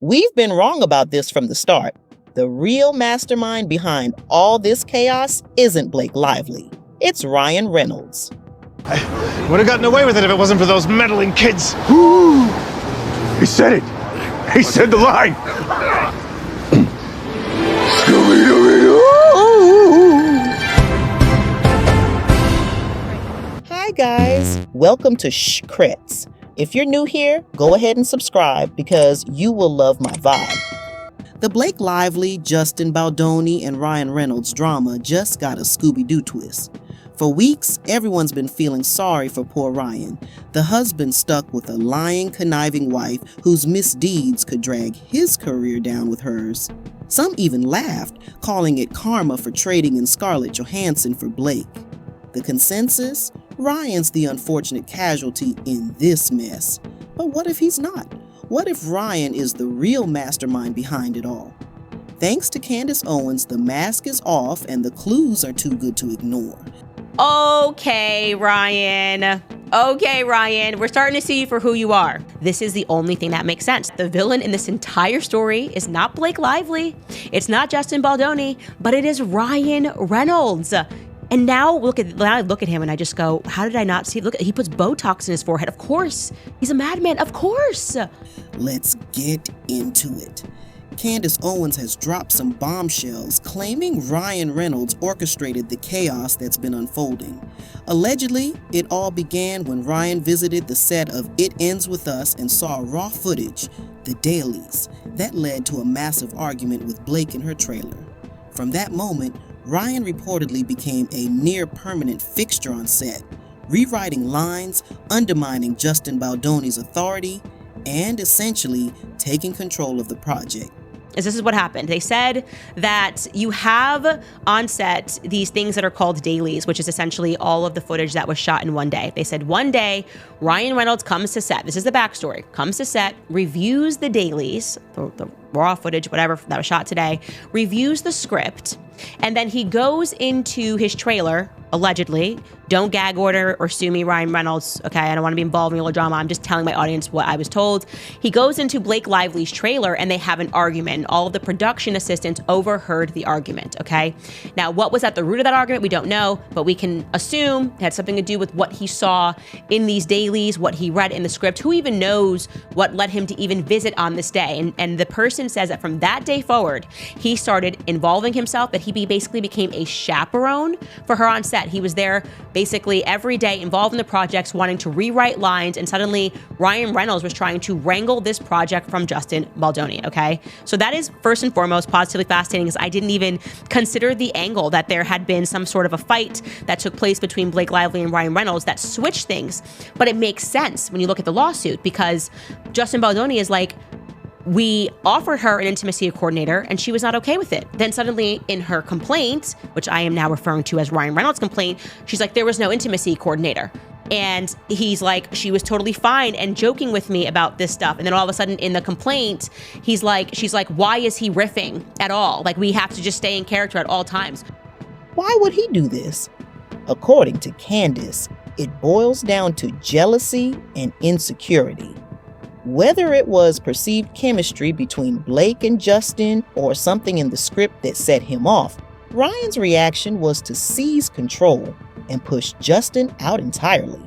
We've been wrong about this from the start. The real mastermind behind all this chaos isn't Blake Lively. It's Ryan Reynolds. I would have gotten away with it if it wasn't for those meddling kids. Ooh, he said it. He said the line. Hi guys, welcome to Shhhcrets. If you're new here, go ahead and subscribe because you will love my vibe. The Blake Lively, Justin Baldoni, and Ryan Reynolds drama just got a Scooby-Doo twist. For weeks, everyone's been feeling sorry for poor Ryan, the husband stuck with a lying, conniving wife whose misdeeds could drag his career down with hers. Some even laughed, calling it karma for trading in Scarlett Johansson for Blake. The consensus? Ryan's the unfortunate casualty in this mess. But what if he's not? What if Ryan is the real mastermind behind it all? Thanks to Candace Owens, the mask is off and the clues are too good to ignore. Okay, Ryan. We're starting to see you for who you are. This is the only thing that makes sense. The villain in this entire story is not Blake Lively. It's not Justin Baldoni, but it is Ryan Reynolds. And now I look at him and I just go, how did I not see? Look, he puts Botox in his forehead. Of course. He's a madman. Of course. Let's get into it. Candace Owens has dropped some bombshells claiming Ryan Reynolds orchestrated the chaos that's been unfolding. Allegedly, it all began when Ryan visited the set of It Ends With Us and saw raw footage, the dailies, that led to a massive argument with Blake in her trailer. From that moment, Ryan reportedly became a near-permanent fixture on set, rewriting lines, undermining Justin Baldoni's authority, and essentially taking control of the project. This is what happened. They said that you have on set these things that are called dailies, which is essentially all of the footage that was shot in one day. They said one day, Ryan Reynolds comes to set. This is the backstory. Comes to set, reviews the dailies, the raw footage, whatever that was shot today, reviews the script, and then he goes into his trailer, allegedly. Don't gag order or sue me, Ryan Reynolds. Okay, I don't want to be involved in your drama. I'm just telling my audience what I was told. He goes into Blake Lively's trailer and they have an argument. All of the production assistants overheard the argument, okay? Now, what was at the root of that argument? We don't know, but we can assume it had something to do with what he saw in these dailies, what he read in the script. Who even knows what led him to even visit on this day? And the person says that from that day forward, he started involving himself, that he basically became a chaperone for her on set. He was there basically every day involved in the projects, wanting to rewrite lines, and suddenly Ryan Reynolds was trying to wrangle this project from Justin Baldoni, okay? So that is first and foremost positively fascinating, because I didn't even consider the angle that there had been some sort of a fight that took place between Blake Lively and Ryan Reynolds that switched things. But it makes sense when you look at the lawsuit, because Justin Baldoni is like, we offered her an intimacy coordinator and she was not okay with it. Then suddenly in her complaint, which I am now referring to as Ryan Reynolds' complaint, she's like, there was no intimacy coordinator. And he's like, she was totally fine and joking with me about this stuff. And then all of a sudden in the complaint, she's like, why is he riffing at all? Like, we have to just stay in character at all times. Why would he do this? According to Candace, it boils down to jealousy and insecurity. Whether it was perceived chemistry between Blake and Justin or something in the script that set him off, Ryan's reaction was to seize control and push Justin out entirely.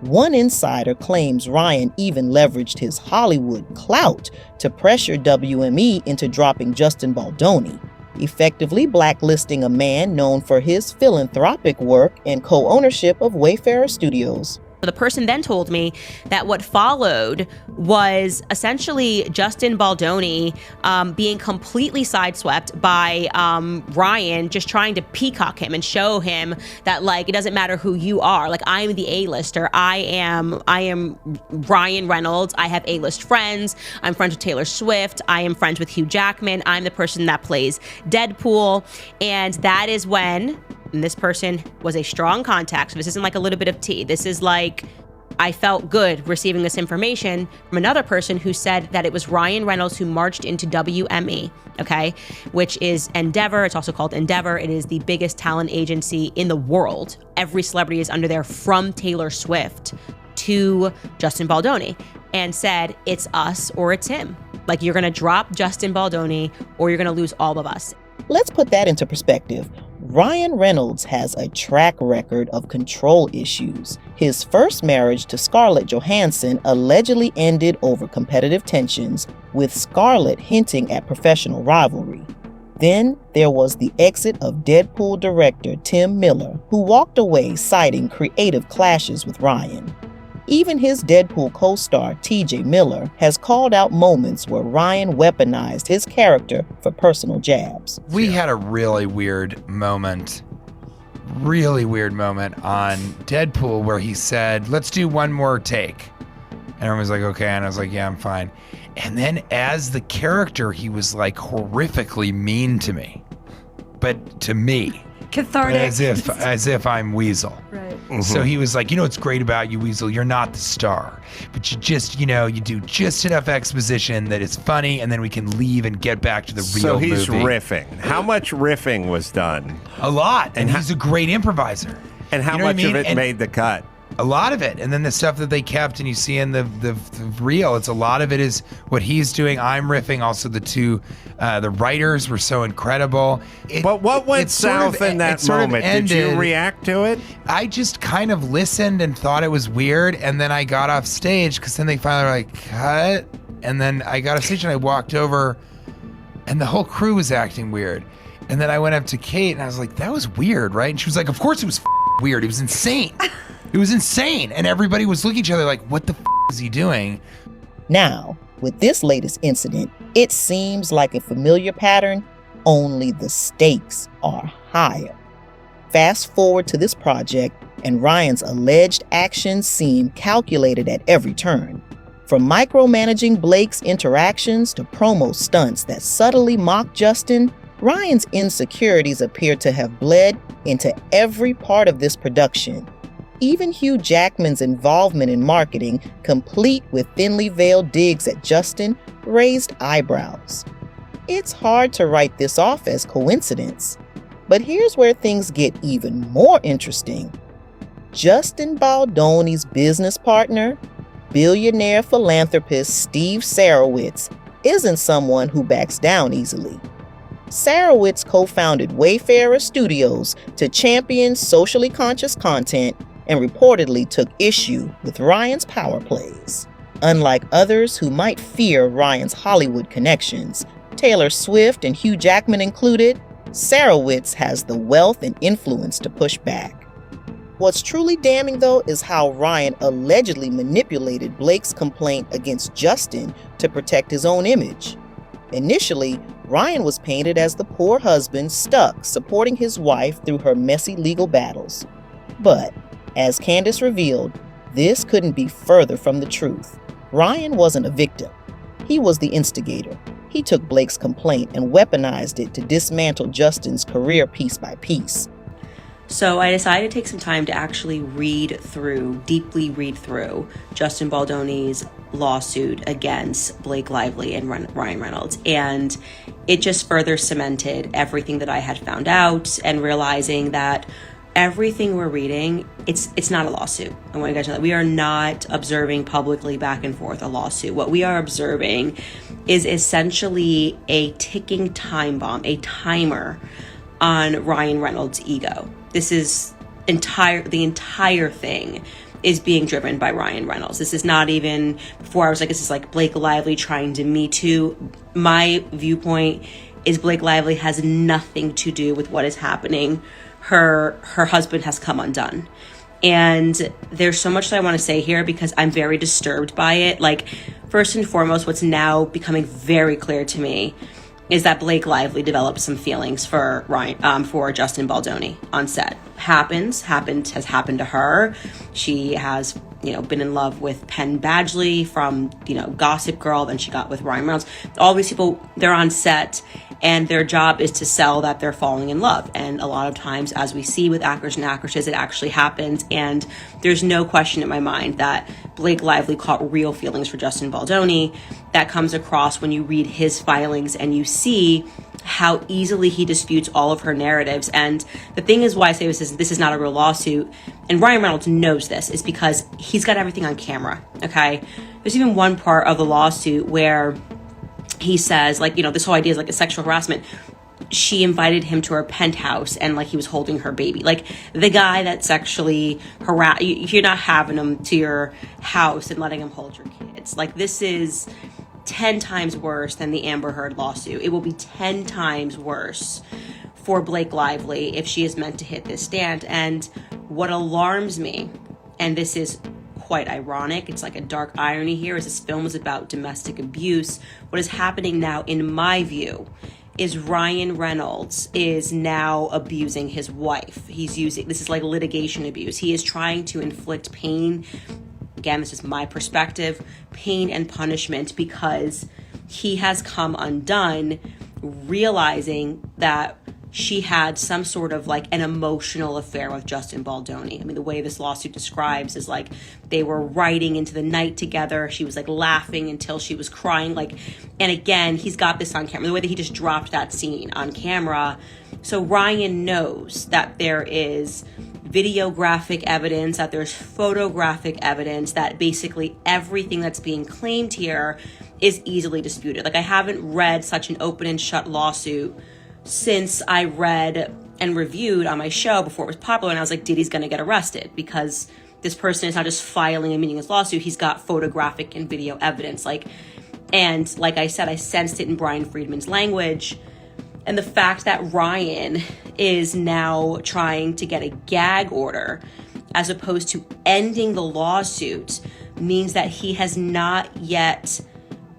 One insider claims Ryan even leveraged his Hollywood clout to pressure WME into dropping Justin Baldoni, effectively blacklisting a man known for his philanthropic work and co-ownership of Wayfarer Studios. The person then told me that what followed was essentially Justin Baldoni being completely sideswept by Ryan just trying to peacock him and show him that, like, it doesn't matter who you are. Like, I'm the A-lister. I am Ryan Reynolds. I have A-list friends. I'm friends with Taylor Swift. I am friends with Hugh Jackman. I'm the person that plays Deadpool. And that is when... And this person was a strong contact. So this isn't like a little bit of tea. This is like, I felt good receiving this information from another person who said that it was Ryan Reynolds who marched into WME, okay, which is Endeavor. It's also called Endeavor. It is the biggest talent agency in the world. Every celebrity is under there, from Taylor Swift to Justin Baldoni, and said, it's us or it's him. Like, you're going to drop Justin Baldoni or you're going to lose all of us. Let's put that into perspective. Ryan Reynolds has a track record of control issues. His first marriage to Scarlett Johansson allegedly ended over competitive tensions, with Scarlett hinting at professional rivalry. Then there was the exit of Deadpool director Tim Miller, who walked away citing creative clashes with Ryan. Even his Deadpool co-star TJ Miller has called out moments where Ryan weaponized his character for personal jabs. We had a really weird moment on Deadpool where he said, let's do one more take. And everyone was like, okay. And I was like, yeah, I'm fine. And then as the character, he was like horrifically mean to me. But to me. Cathartic. As if I'm Weasel. Right. Mm-hmm. So he was like, what's great about you, Weasel? You're not the star. But you just, you do just enough exposition that it's funny, and then we can leave and get back to the real movie. So he's riffing. How much riffing was done? A lot. And he's a great improviser. And how much of it made the cut? A lot of it. And then the stuff that they kept and you see in the reel, it's a lot of it is what he's doing. I'm riffing. Also, the writers were so incredible. But what went south in that moment? Did you react to it? I just kind of listened and thought it was weird. And then I got off stage because then they finally were like, cut. And then I got off stage and I walked over and the whole crew was acting weird. And then I went up to Kate and I was like, that was weird, right? And she was like, of course it was weird. It was insane. It was insane. And everybody was looking at each other like, what the is he doing? Now, with this latest incident, it seems like a familiar pattern, only the stakes are higher. Fast forward to this project, and Ryan's alleged actions seem calculated at every turn. From micromanaging Blake's interactions to promo stunts that subtly mock Justin, Ryan's insecurities appear to have bled into every part of this production. Even Hugh Jackman's involvement in marketing, complete with thinly veiled digs at Justin, raised eyebrows. It's hard to write this off as coincidence. But here's where things get even more interesting. Justin Baldoni's business partner, billionaire philanthropist Steve Sarowitz, isn't someone who backs down easily. Sarowitz co-founded Wayfarer Studios to champion socially conscious content and reportedly took issue with Ryan's power plays. Unlike others who might fear Ryan's Hollywood connections, Taylor Swift and Hugh Jackman included, Sarowitz has the wealth and influence to push back. What's truly damning, though, is how Ryan allegedly manipulated Blake's complaint against Justin to protect his own image. Initially, Ryan was painted as the poor husband stuck supporting his wife through her messy legal battles. But as Candace revealed, this couldn't be further from the truth. Ryan wasn't a victim. He was the instigator. He took Blake's complaint and weaponized it to dismantle Justin's career piece by piece. So I decided to take some time to actually deeply read through Justin Baldoni's lawsuit against Blake Lively and Ryan Reynolds. And it just further cemented everything that I had found out, and realizing that everything we're reading, it's not a lawsuit. I want you guys to know that we are not observing publicly back and forth a lawsuit. What we are observing is essentially a ticking time bomb, a timer on Ryan Reynolds' ego. This is the entire thing is being driven by Ryan Reynolds. This is not even, before I was like, this is like Blake Lively trying to Me Too. My viewpoint is Blake Lively has nothing to do with what is happening. Her husband has come undone. And there's so much that I want to say here because I'm very disturbed by it. Like, first and foremost, what's now becoming very clear to me is that Blake Lively developed some feelings for for Justin Baldoni on set. Has happened to her. She has, been in love with Penn Badgley from, Gossip Girl. Then she got with Ryan Reynolds. All these people, they're on set, and their job is to sell that they're falling in love. And a lot of times, as we see with actors and actresses, it actually happens. And there's no question in my mind that Blake Lively caught real feelings for Justin Baldoni. That comes across when you read his filings and you see how easily he disputes all of her narratives. And the thing is why I say this is not a real lawsuit, and Ryan Reynolds knows this, is because he's got everything on camera, okay? There's even one part of the lawsuit where he says, like, this whole idea is like a sexual harassment. She invited him to her penthouse and like he was holding her baby. Like the guy that sexually harass, you're not having him to your house and letting him hold your kids. Like this is 10 times worse than the Amber Heard lawsuit. It will be 10 times worse for Blake Lively if she is meant to hit this stand. And what alarms me, and this is quite ironic, it's like a dark irony here, is this film is about domestic abuse. What is happening now, in my view, is Ryan Reynolds is now abusing his wife. He's using, this is like litigation abuse. He is trying to inflict pain. Again, this is my perspective, pain and punishment, because he has come undone, realizing that she had some sort of like an emotional affair with Justin Baldoni. I mean, the way this lawsuit describes is like they were riding into the night together. She was like laughing until she was crying. Like, and again, he's got this on camera, the way that he just dropped that scene on camera. So Ryan knows that there is videographic evidence, that there's photographic evidence, that basically everything that's being claimed here is easily disputed. Like I haven't read such an open and shut lawsuit since I read and reviewed on my show before it was popular, and I was like, Diddy's gonna get arrested, because this person is not just filing a meaningless lawsuit, he's got photographic and video evidence. And like I said, I sensed it in Brian Friedman's language. And the fact that Ryan is now trying to get a gag order as opposed to ending the lawsuit means that he has not yet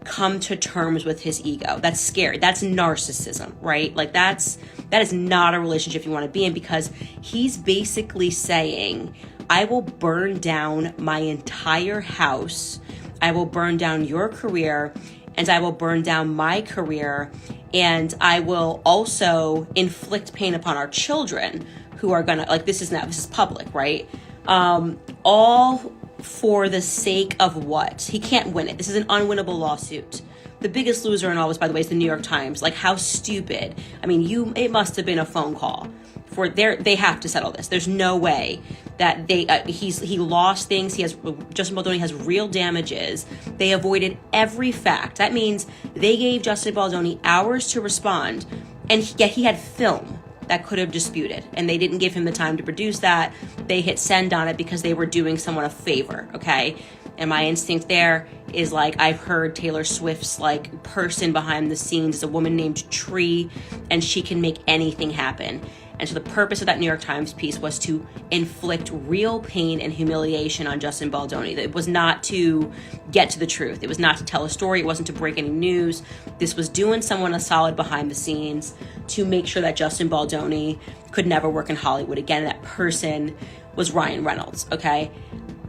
come to terms with his ego. That's scary. That's narcissism, right? Like that is not a relationship you want to be in, because he's basically saying, I will burn down my entire house. I will burn down your career, and I will burn down my career, and I will also inflict pain upon our children who are gonna, like, this is public, right? All for the sake of what? He can't win it. This is an unwinnable lawsuit. The biggest loser in all this, by the way, is the New York Times. Like, how stupid. I mean, it must have been a phone call. They have to settle this. There's no way that he lost things. Justin Baldoni has real damages. They avoided every fact. That means they gave Justin Baldoni hours to respond, and yet he had film that could have disputed, and they didn't give him the time to produce that. They hit send on it because they were doing someone a favor, okay? And my instinct there is, like, I've heard Taylor Swift's, like, person behind the scenes is a woman named Tree, and she can make anything happen. And so the purpose of that New York Times piece was to inflict real pain and humiliation on Justin Baldoni. It was not to get to the truth. It was not to tell a story. It wasn't to break any news. This was doing someone a solid behind the scenes to make sure that Justin Baldoni could never work in Hollywood again. And that person was Ryan Reynolds, okay?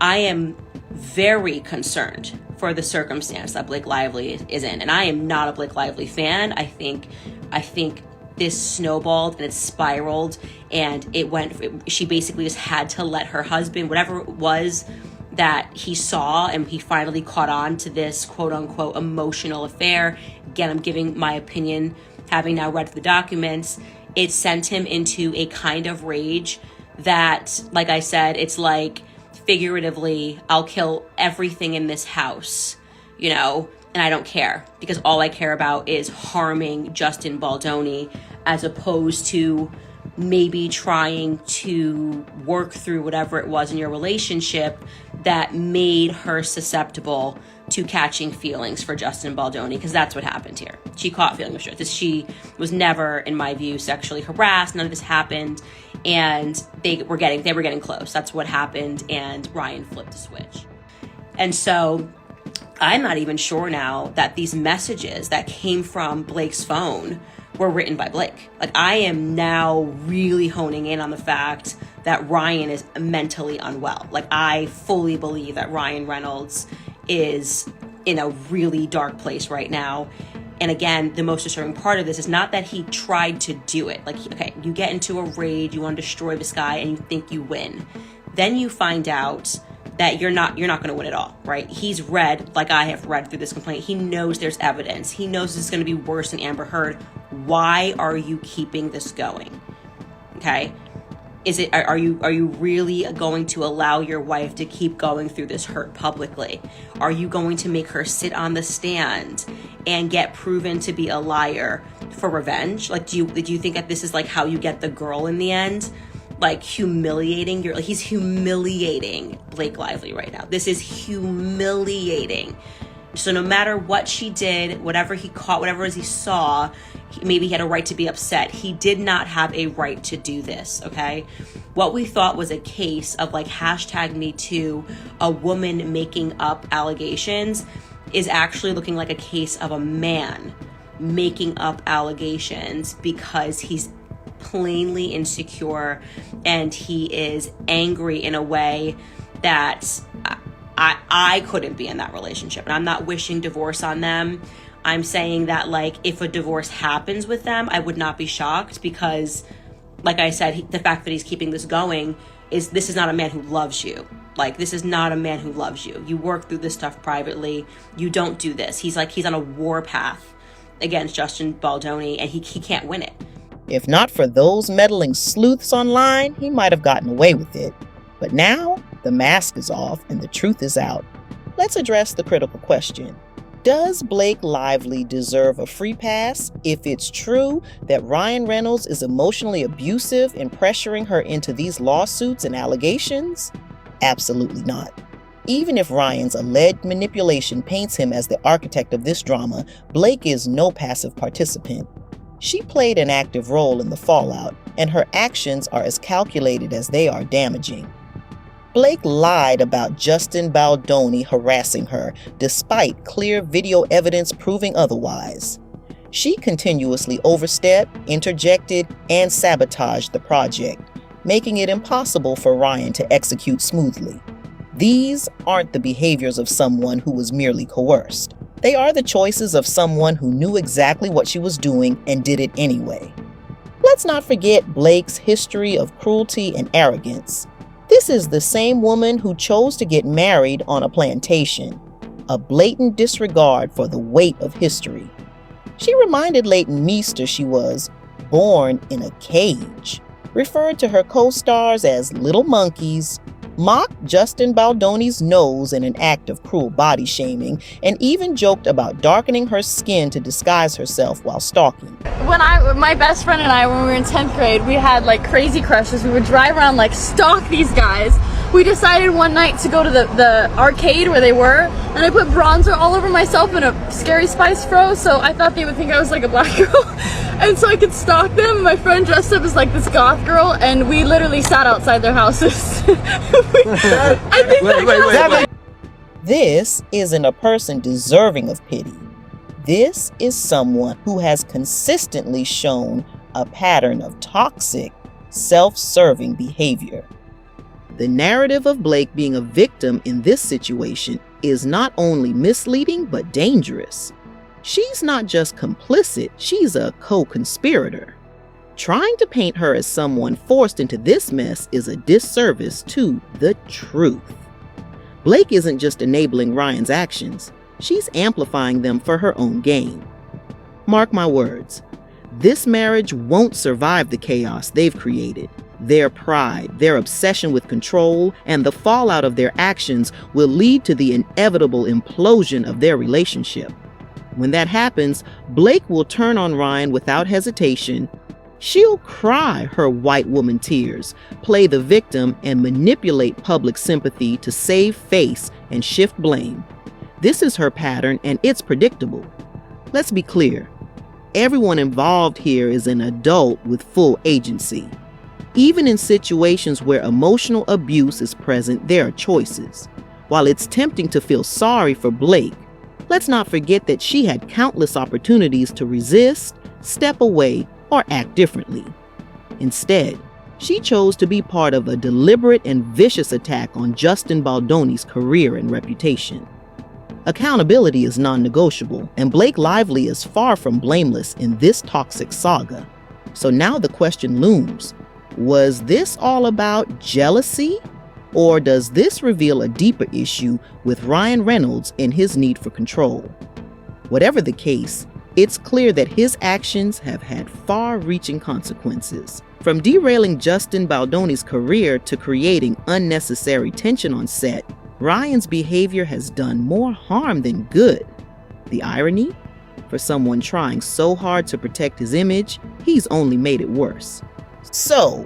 I am very concerned for the circumstance that Blake Lively is in. And I am not a Blake Lively fan. I think this snowballed and it spiraled, and she basically just had to let her husband, whatever it was that he saw, and he finally caught on to this quote unquote emotional affair. Again, I'm giving my opinion, having now read the documents. It sent him into a kind of rage that, like I said, it's like, figuratively, I'll kill everything in this house, and I don't care, because all I care about is harming Justin Baldoni, as opposed to maybe trying to work through whatever it was in your relationship that made her susceptible to catching feelings for Justin Baldoni, because that's what happened here. She caught feelings for it. She was never, in my view, sexually harassed. None of this happened, and they were getting close. That's what happened, and Ryan flipped a switch. And so I'm not even sure now that these messages that came from Blake's phone were written by Blake. Like, I am now really honing in on the fact that Ryan is mentally unwell. Like, I fully believe that Ryan Reynolds is in a really dark place right now. And again, the most disturbing part of this is not that he tried to do it. Like, okay, you get into a rage, you want to destroy this guy, and you think you win. Then you find out that you're not going to win at all, right? He's read, like I have read through this complaint, he knows there's evidence. He knows this is going to be worse than Amber Heard. Why are you keeping this going? Okay? Are you really going to allow your wife to keep going through this hurt publicly? Are you going to make her sit on the stand and get proven to be a liar for revenge? Like, do you think that this is like how you get the girl in the end? Like he's humiliating Blake Lively right now. This is humiliating. So no matter what she did, whatever he caught, whatever he saw, maybe he had a right to be upset. He did not have a right to do this, okay? What we thought was a case of like #MeToo, a woman making up allegations, is actually looking like a case of a man making up allegations because he's plainly insecure and he is angry in a way that I couldn't be in that relationship. And I'm not wishing divorce on them. I'm saying that, like, if a divorce happens with them, I would not be shocked because, like I said, the fact that he's keeping this going is this is not a man who loves you. Like, this is not a man who loves you. You work through this stuff privately. You don't do this. He's on a war path against Justin Baldoni, and he can't win it. If not for those meddling sleuths online, he might have gotten away with it. But now, the mask is off and the truth is out. Let's address the critical question. Does Blake Lively deserve a free pass if it's true that Ryan Reynolds is emotionally abusive and pressuring her into these lawsuits and allegations? Absolutely not. Even if Ryan's alleged manipulation paints him as the architect of this drama, Blake is no passive participant. She played an active role in the fallout, and her actions are as calculated as they are damaging. Blake lied about Justin Baldoni harassing her, despite clear video evidence proving otherwise. She continuously overstepped, interjected, and sabotaged the project, making it impossible for Ryan to execute smoothly. These aren't the behaviors of someone who was merely coerced. They are the choices of someone who knew exactly what she was doing and did it anyway. Let's not forget Blake's history of cruelty and arrogance. This is the same woman who chose to get married on a plantation, a blatant disregard for the weight of history. She reminded Leighton Meester she was born in a cage, referred to her co-stars as little monkeys, mocked Justin Baldoni's nose in an act of cruel body shaming, and even joked about darkening her skin to disguise herself while stalking. When my best friend and I, when we were in 10th grade, we had like crazy crushes. We would drive around, like stalk these guys. We decided one night to go to the arcade where they were, and I put bronzer all over myself in a Scary Spice fro, so I thought they would think I was like a black girl. And so I could stalk them. My friend dressed up as like this goth girl, and we literally sat outside their houses. This isn't a person deserving of pity. This is someone who has consistently shown a pattern of toxic, self-serving behavior. The narrative of Blake being a victim in this situation is not only misleading but dangerous. She's not just complicit, she's a co-conspirator. Trying to paint her as someone forced into this mess is a disservice to the truth. Blake isn't just enabling Ryan's actions, she's amplifying them for her own gain. Mark my words, this marriage won't survive the chaos they've created. Their pride, their obsession with control, and the fallout of their actions will lead to the inevitable implosion of their relationship. When that happens, Blake will turn on Ryan without hesitation. She'll cry her white woman tears, play the victim, and manipulate public sympathy to save face and shift blame. This is her pattern, and it's predictable. Let's be clear. Everyone involved here is an adult with full agency. Even in situations where emotional abuse is present, there are choices. While it's tempting to feel sorry for Blake, let's not forget that she had countless opportunities to resist, step away, or act differently. Instead, she chose to be part of a deliberate and vicious attack on Justin Baldoni's career and reputation. Accountability is non-negotiable, and Blake Lively is far from blameless in this toxic saga. So now the question looms. Was this all about jealousy? Or does this reveal a deeper issue with Ryan Reynolds and his need for control? Whatever the case, it's clear that his actions have had far-reaching consequences. From derailing Justin Baldoni's career to creating unnecessary tension on set, Ryan's behavior has done more harm than good. The irony? For someone trying so hard to protect his image, he's only made it worse. So,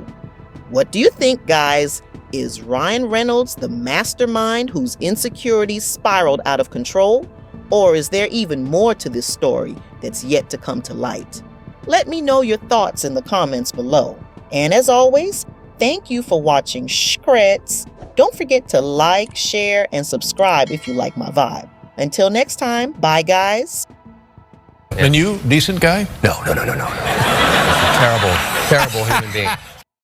what do you think, guys? Is Ryan Reynolds the mastermind whose insecurities spiraled out of control? Or is there even more to this story that's yet to come to light? Let me know your thoughts in the comments below. And as always, thank you for watching Shhhcrets. Don't forget to like, share, and subscribe if you like my vibe. Until next time, bye guys. And you, decent guy? No. Terrible human being.